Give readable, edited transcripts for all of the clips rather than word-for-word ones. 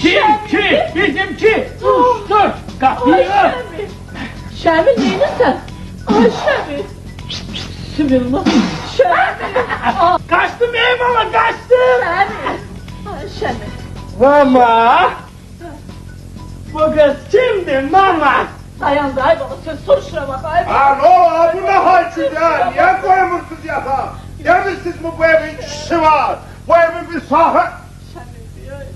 Kimki? Bizimki! Dur! Kapıyı! Şamil neyini sen? Ay Şamil! Bismillah! Şamil! Kaçtım eyvallah kaçtım! Şamil! Ay Şamil! Mama! Bu kız kimdi mama? Dayan da aybalı sen sor şuna bak aybalı! Ha ne olur bu ne hal şimdi ya? Niye koymuşsunuz yatağa? Demişsiniz mi bu evin kişisi var? Bu evin bir sahibi... Şamil diyeyim!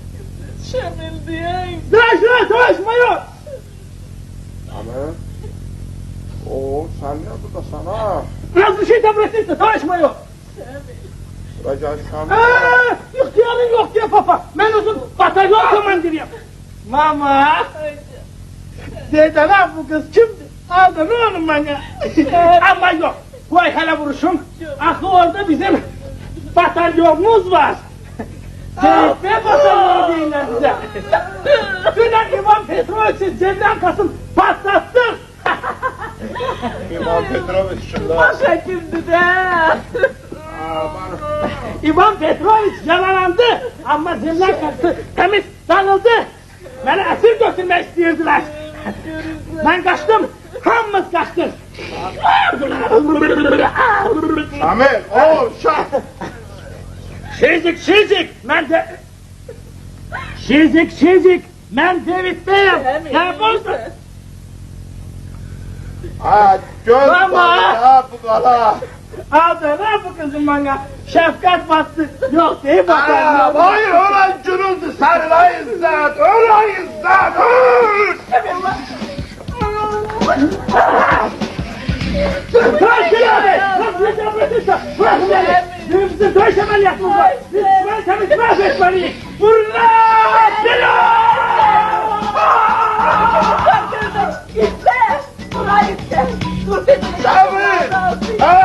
Şamil diyeyim! Dur savaşma yok! Ama... Oo sen ne yaptın da sana? Biraz bir şey devretsin savaşma yok! Şamil! Racan Şamil... İhtiyarın yok diye papa! Ben uzun batalyon komandırıyım! Mama! Dedene bu kız kimdi? Aldın onu bana! Ama yok! Vay hala vuruşum! Aklı orada bizim batalyonumuz var! CHP batalyonu değiller bize! Dünen İvan Petroviç'in Cemden Kasım patlattın! İvan Petrovic şimdi. Başa kimdi de? Aman... İvan Petroviç yaralandı ama Cemden Kasım temiz sarıldı! Beni esir götürmek istiyordular! Ben kaçtım! Hamımız kaçtık! Şamil! Oo Şamil! Şizik! Ben de... Şizik! Ben David Bey'im! Ne yapıyorsun? Ha göz Mama! balığı bu kala! Aldın ha bu kızım bana! Şefkat bastı! Yok değil mi? Hayır ulan cürüldü sarıla İzzet! Ulan İzzet! Bırak beni! Nasıl yapıyorsun? Bırak beni! Bizim dövüş ameliyatımız var! Ben seni mahvetmeliyim! Fırlat beni! Gitme! Buraya gitme! Dur dedim! Şamil! Ha